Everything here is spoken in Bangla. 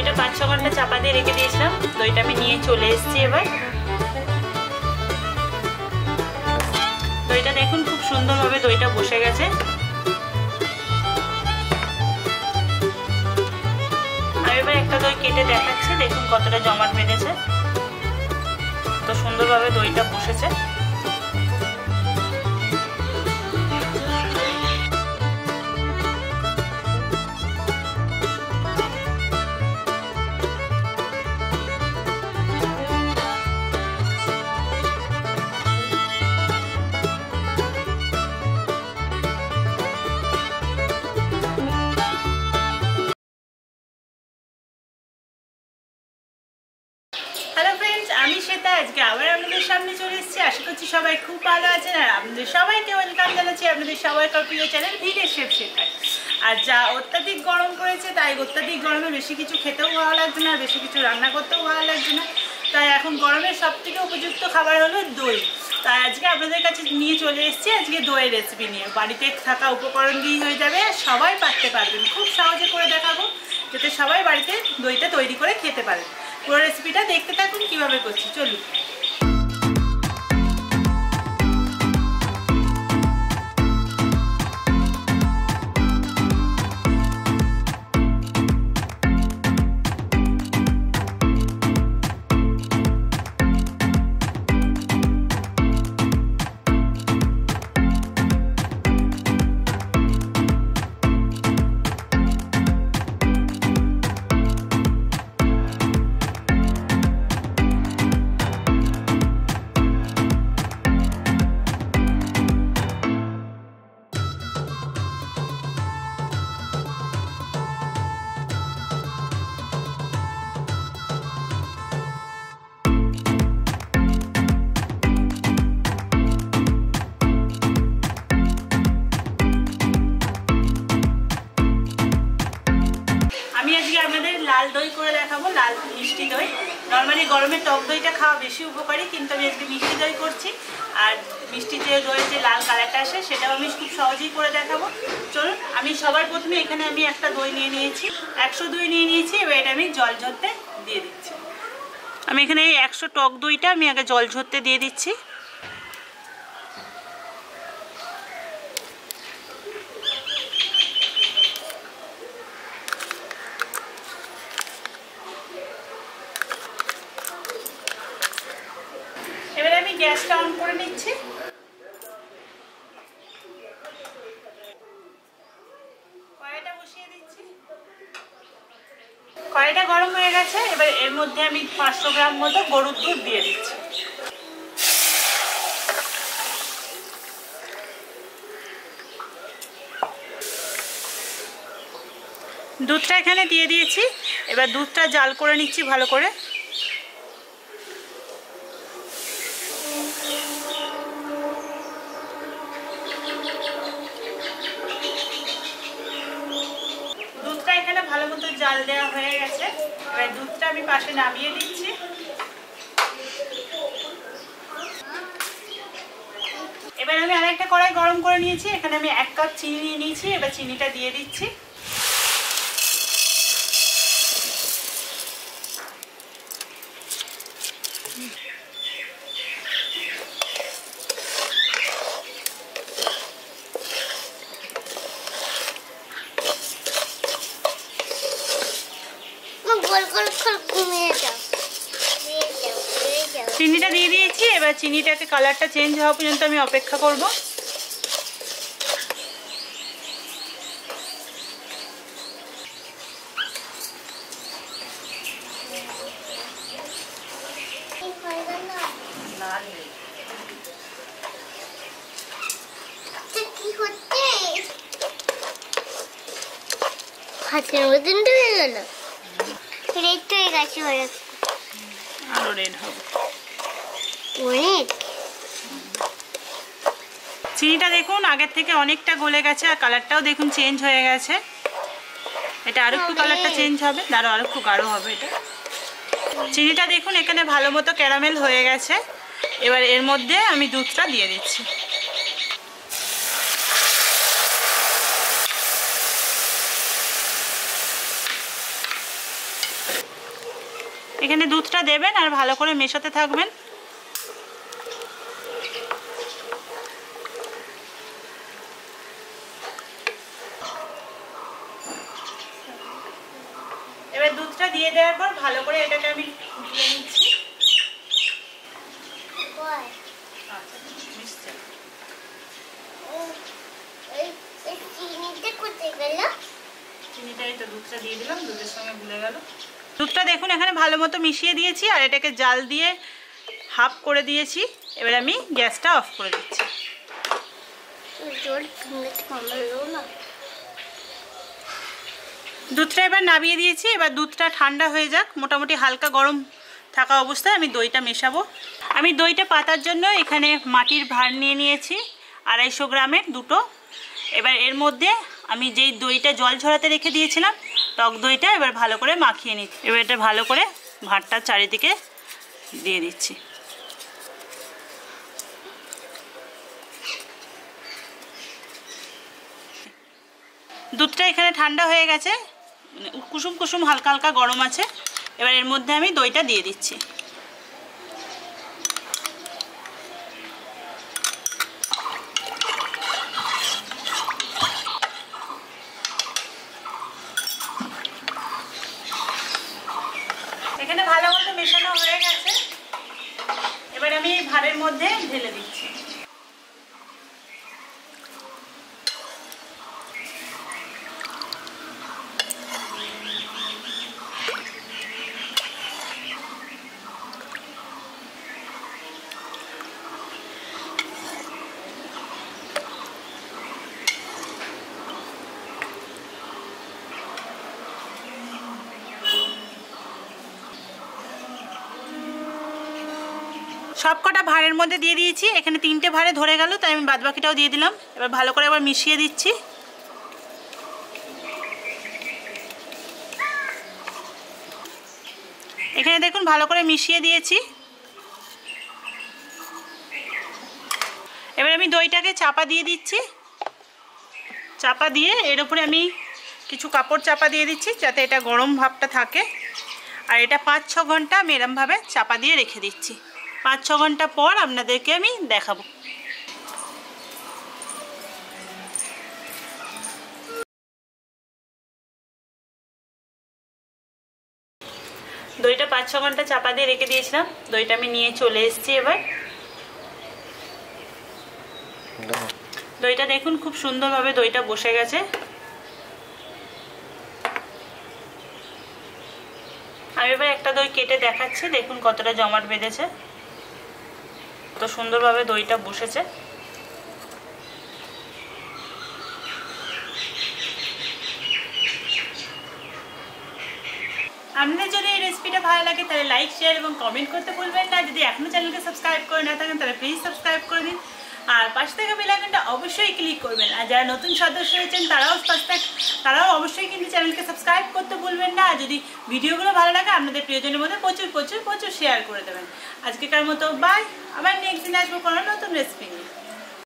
দইটা 5-6 ঘন্টা চাপা দিয়ে রেখে দিয়েছিলাম। দইটা আমি নিয়ে চলে এসেছি। এবার দইটা দেখুন খুব সুন্দরভাবে দইটা বসে গেছে। আমি এবার একটা দই কেটে দেখাচ্ছি, দেখুন কতটা জমাট বেঁধেছে, কত সুন্দরভাবে দইটা বসেছে। হ্যালো ফ্রেন্ডস, আমি শ্বেতা। আজকে আবার আপনাদের সামনে চলে এসেছি। আশা করছি সবাই খুব ভালো আছেন, আর আপনাদের সবাইকে ওয়েলকাম জানাচ্ছি আপনাদের সবাইকার প্রিয় চ্যানেল ভিলেজ শেফ শ্বেতা। আর যা অত্যাধিক গরম পড়েছে, তাই অত্যাধিক গরমে বেশি কিছু খেতেও ভালো লাগছে না, বেশি কিছু রান্না করতেও ভালো লাগছে না। তাই এখন গরমের সবথেকে উপযুক্ত খাবার হলো দই। তাই আজকে আপনাদের কাছে নিয়ে চলে এসেছি আজকে দইয়ের রেসিপি নিয়ে। বাড়িতে থাকা উপকরণ দিয়ে হয়ে যাবে, সবাই পারতে পারবেন। খুব সহজে করে দেখাবো, যাতে সবাই বাড়িতে দইটা তৈরি করে খেতে পারেন। পুরো রেসিপিটা দেখতে থাকুন কিভাবে করছি, চলুন। লাল দই করে দেখাবো, লাল মিষ্টি দই। নর্মালি গরমে টক দইটা খাওয়া বেশি উপকারী, কিন্তু আমি আজকে মিষ্টি দই করছি। আর মিষ্টি যে দইয়ের যে লাল কালারটা আসে সেটাও আমি খুব সহজেই করে দেখাবো। চলুন, আমি সবার প্রথমে এখানে আমি একটা দই নিয়ে নিয়েছি, 100 দই নিয়ে নিয়েছি। এবার এটা আমি জল ঝরতে দিয়ে দিচ্ছি। আমি এখানে এই 100 টক দইটা আমি আগে জল ঝরতে দিয়ে দিচ্ছি। এবারে আমি গ্যাসটা অন করে নিচ্ছি। কড়াইটা বসিয়ে দিচ্ছি। কড়াইটা গরম হয়ে গেছে। এবার এর মধ্যে আমি 500 গ্রাম মতো গরুর দুধ দিয়ে দিচ্ছি। দুধটা এখানে দিয়ে দিয়েছি। এবার দুধটা জাল করে নিচ্ছি ভালো করে। দুধটা এখানে ভালো মতো জাল দেওয়া হয়ে গেছে। এবার দুধটা আমি পাশে নামিয়ে দিচ্ছি। এবার আমি আরেকটা কড়াই গরম করে নিয়েছি। এখানে আমি 1 কাপ চিনি নিয়ে নিয়েছি। এবার চিনিটা দিয়ে দিচ্ছি। চিনিটা দিয়ে দিয়েছি। এবার চিনিটাকে কালারটা চেঞ্জ হওয়া পর্যন্ত আমি অপেক্ষা করব। হাতের মতন হয়ে গেল, রেড হয়ে গেছে, আরো রেড হবে অনেক। চিনিটা দেখুন আগের থেকে অনেকটা গলে গেছে, আর কালারটাও দেখুন চেঞ্জ হয়ে গেছে। এটা আরো একটু কালারটা চেঞ্জ হবে, আরো একটু গাঢ় হবে এটা। চিনিটা দেখুন এখানে ভালো মতো ক্যারামেল হয়ে গেছে। এবার এর মধ্যে আমি দুধটা দিয়ে দিচ্ছি। এখানে দুধটা দেবেন আর ভালো করে মেশাতে থাকবেন। এবার দুধটা দিয়ে দেওয়ার পর ভালো করে এটাকে আমি ফুটিয়ে নিচ্ছি। চিনিটাই তো দুধটা দিয়ে দিলাম, দুধের সঙ্গে গুলে গেল। দুধটা দেখুন এখানে ভালো মতো মিশিয়ে দিয়েছি আর এটাকে জাল দিয়ে হাফ করে দিয়েছি। এবার আমি গ্যাসটা অফ করে দিচ্ছি। দুধটা এবার নামিয়ে দিয়েছি। এবার দুধটা ঠান্ডা হয়ে যাক, মোটামুটি হালকা গরম থাকা অবস্থায় আমি দইটা মেশাবো। আমি দইটা পাতার জন্য এখানে মাটির ভাঁড় নিয়ে নিয়েছি 250 গ্রামের দুটো। এবার এর মধ্যে আমি যেই দইটা জল ঝরাতে রেখে দিয়েছিলাম টক দইটা এবার ভালো করে মাখিয়ে নিচ্ছি। এবার এটা ভালো করে ভাঁড়টার চারিদিকে দিয়ে দিচ্ছি। দুধটা এখানে ঠান্ডা হয়ে গেছে, কুসুম কুসুম হালকা হালকা গরম আছে। এবার এর মধ্যে আমি দইটা দিয়ে দিচ্ছি। এখানে ভালো মতো মেশানো হয়ে গেছে। এবার আমি এই ভাঁড়ের মধ্যে ঢেলে দিচ্ছি। সবকটা ভাঁড়ের মধ্যে দিয়ে দিয়েছি। এখানে 3টে ভাঁড়ে ধরে গেল, তাই আমি বাদবাকিটাও দিয়ে দিলাম। এবার ভালো করে আবার মিশিয়ে দিচ্ছি। এখানে দেখুন ভালো করে মিশিয়ে দিয়েছি। এবার আমি দইটাকে চাপা দিয়ে দিচ্ছি। চাপা দিয়ে এর উপরে আমি কিছু কাপড় চাপা দিয়ে দিচ্ছি যাতে এটা গরম ভাবটা থাকে। আর এটা 5-6 ঘন্টা আমি এরমভাবে চাপা দিয়ে রেখে দিচ্ছি। 5-6 ঘন্টা পর আপনাদেরকে আমি দেখাবো। দইটা 5-6 ঘন্টা চাপা দিয়ে রেখে দিয়েছিলাম। দইটা আমি নিয়ে চলে এসেছি। এবার দইটা দেখুন খুব সুন্দরভাবে দইটা বসে গেছে। আমি এবার একটা দই কেটে দেখাচ্ছি, দেখুন কতটা জমাট বেঁধেছে, কত সুন্দরভাবে দইটা বসেছে। আপনাদের যদি এই রেসিপিটা ভালো লাগে তাহলে লাইক, শেয়ার এবং কমেন্ট করতে ভুলবেন না। যদি এখনো চ্যানেলকে সাবস্ক্রাইব করে না থাকেন তাহলে প্লিজ সাবস্ক্রাইব করে দিন। আর পাশে থেকে বেল আইকনটা অবশ্যই ক্লিক করবেন। আর যারা নতুন সদস্য হয়েছেন তারাও অবশ্যই কিন্তু চ্যানেলকে সাবস্ক্রাইব করতে ভুলবেন না। আর যদি ভিডিওগুলো ভালো লাগে আপনাদের প্রিয়জনের মধ্যে প্রচুর প্রচুর প্রচুর শেয়ার করে দেবেন। আজকেকার মতো বাই। আবার নেক্সট দিন আসবো কোনো নতুন রেসিপি নিয়ে।